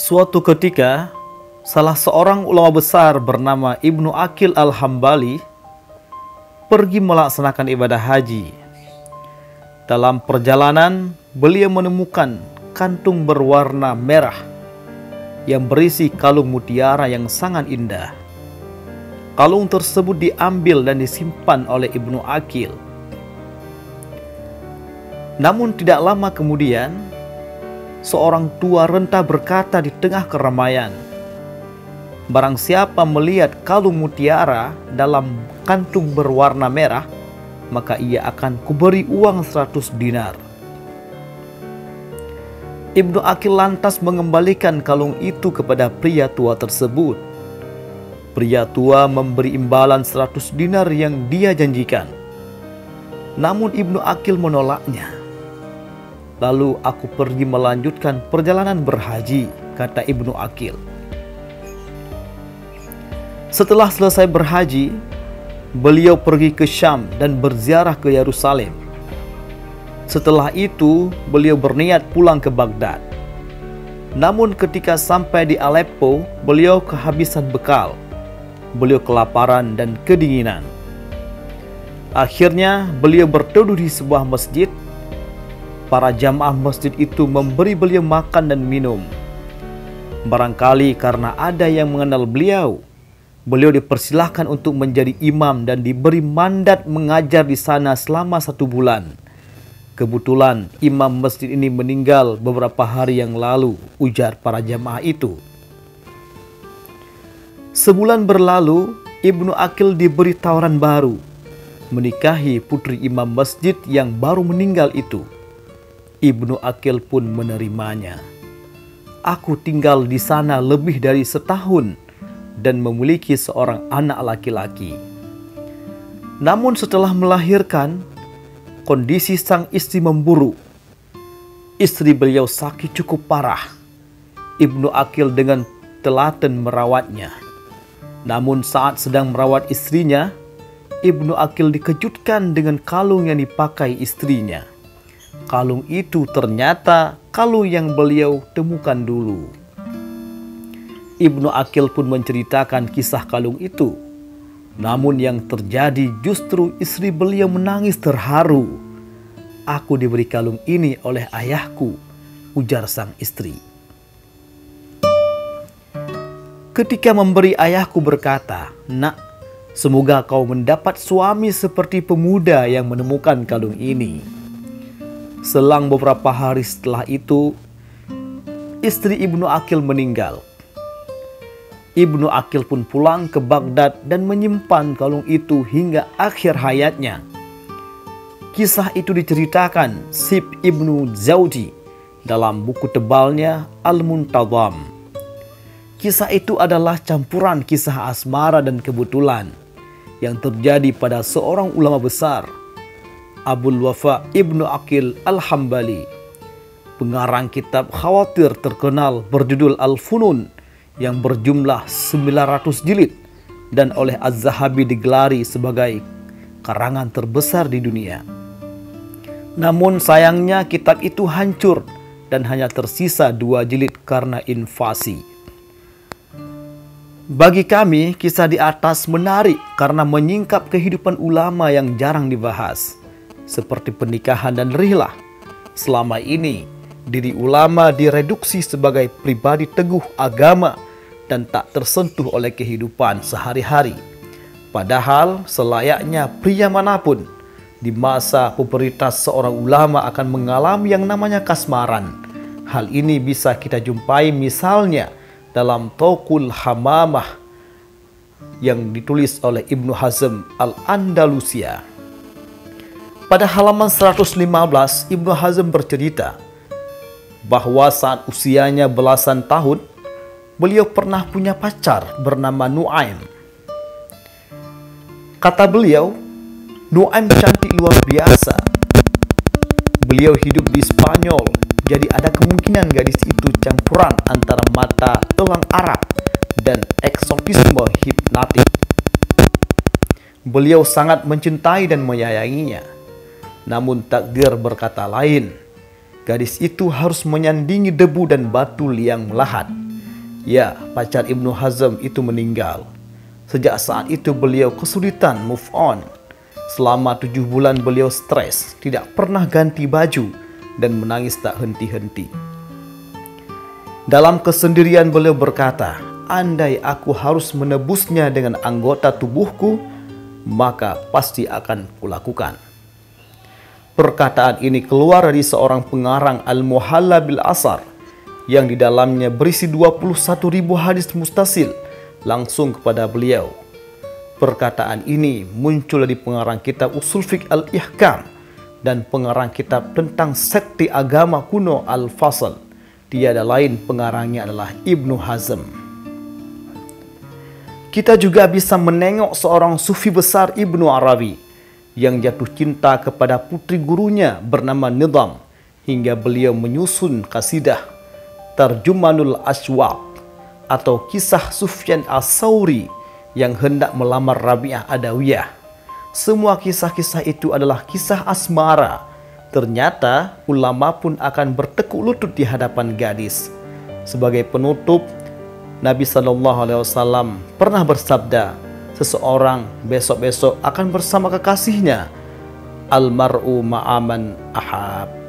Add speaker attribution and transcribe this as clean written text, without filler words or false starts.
Speaker 1: Suatu ketika, salah seorang ulama besar bernama Ibnu Aqil Al-Hambali pergi melaksanakan ibadah haji. Dalam perjalanan, beliau menemukan kantung berwarna merah yang berisi kalung mutiara yang sangat indah. Kalung tersebut diambil dan disimpan oleh Ibnu Aqil. Namun tidak lama kemudian, seorang tua renta berkata di tengah keramaian, "Barang siapa melihat kalung mutiara dalam kantung berwarna merah, maka ia akan kuberi uang 100 dinar." Ibnu Aqil lantas mengembalikan kalung itu kepada pria tua tersebut. Pria tua memberi imbalan 100 dinar yang dia janjikan. Namun Ibnu Aqil menolaknya. "Lalu aku pergi melanjutkan perjalanan berhaji," kata Ibnu Aqil. Setelah selesai berhaji, beliau pergi ke Syam dan berziarah ke Yerusalem. Setelah itu, beliau berniat pulang ke Baghdad. Namun ketika sampai di Aleppo, beliau kehabisan bekal. Beliau kelaparan dan kedinginan. Akhirnya, beliau berteduh di sebuah masjid. Para jamaah masjid itu memberi beliau makan dan minum. Barangkali karena ada yang mengenal beliau, beliau dipersilahkan untuk menjadi imam dan diberi mandat mengajar di sana selama 1 bulan. Kebetulan imam masjid ini meninggal beberapa hari yang lalu, ujar para jamaah itu. Sebulan berlalu, Ibnu Aqil diberi tawaran baru, menikahi putri imam masjid yang baru meninggal itu. Ibnu Aqil pun menerimanya. "Aku tinggal di sana lebih dari setahun dan memiliki seorang anak laki-laki." Namun setelah melahirkan, kondisi sang istri memburuk. Istri beliau sakit cukup parah. Ibnu Aqil dengan telaten merawatnya. Namun saat sedang merawat istrinya, Ibnu Aqil dikejutkan dengan kalung yang dipakai istrinya. Kalung itu ternyata kalung yang beliau temukan dulu. Ibnu Aqil pun menceritakan kisah kalung itu. Namun yang terjadi justru istri beliau menangis terharu. "Aku diberi kalung ini oleh ayahku," ujar sang istri. Ketika memberi, ayahku berkata, "Nak, semoga kau mendapat suami seperti pemuda yang menemukan kalung ini." Selang beberapa hari setelah itu, istri Ibnu Aqil meninggal. Ibnu Aqil pun pulang ke Baghdad dan menyimpan kalung itu hingga akhir hayatnya. Kisah itu diceritakan Sib Ibnu Zawji dalam buku tebalnya Al-Muntazam. Kisah itu adalah campuran kisah asmara dan kebetulan yang terjadi pada seorang ulama besar, Abul Wafa Ibnu Aqil Al-Hambali, pengarang kitab khawatir terkenal berjudul Al-Funun yang berjumlah 900 jilid dan oleh Az-Zahabi digelari sebagai karangan terbesar di dunia. Namun sayangnya kitab itu hancur dan hanya tersisa 2 jilid karena invasi. Bagi kami, kisah di atas menarik karena menyingkap kehidupan ulama yang jarang dibahas, seperti pernikahan dan rihlah. Selama ini, diri ulama direduksi sebagai pribadi teguh agama dan tak tersentuh oleh kehidupan sehari-hari. Padahal selayaknya pria manapun, di masa puberitas seorang ulama akan mengalami yang namanya kasmaran. Hal ini bisa kita jumpai misalnya dalam Tauqul Hamamah yang ditulis oleh Ibnu Hazm Al-Andalusia. Pada halaman 115, Ibnu Hazm bercerita bahwa saat usianya belasan tahun, beliau pernah punya pacar bernama Nuaim. Kata beliau, Nuaim cantik luar biasa. Beliau hidup di Spanyol, jadi ada kemungkinan gadis itu campuran antara mata elang Arab dan eksotisme hipnotik. Beliau sangat mencintai dan menyayanginya. Namun takdir berkata lain. Gadis itu harus menyandingi debu dan batu liang melahat. Ya, pacar Ibnu Hazm itu meninggal. Sejak saat itu beliau kesulitan move on. Selama 7 bulan beliau stres, tidak pernah ganti baju, dan menangis tak henti-henti. Dalam kesendirian beliau berkata, andai aku harus menebusnya dengan anggota tubuhku, maka pasti akan kulakukan. Perkataan ini keluar dari seorang pengarang Al-Muhalla bil Asar, yang di dalamnya berisi 21.000 hadis mustasil langsung kepada beliau. Perkataan ini muncul dari pengarang kitab Usul Fiqh Al-Ihkam dan pengarang kitab tentang sekte agama kuno Al-Fasl. Tiada lain pengarangnya adalah Ibnu Hazm. Kita juga bisa menengok seorang sufi besar Ibnu Arabi yang jatuh cinta kepada putri gurunya bernama Nidam hingga beliau menyusun kasidah Tarjumanul Aswaq atau kisah Sufyan As-Sauri yang hendak melamar Rabi'ah Adawiyah. Semua kisah-kisah itu adalah kisah asmara. Ternyata ulama pun akan bertekuk lutut di hadapan gadis. Sebagai penutup, Nabi SAW pernah bersabda, seseorang besok-besok akan bersama kekasihnya. Almar'u ma'aman ahab.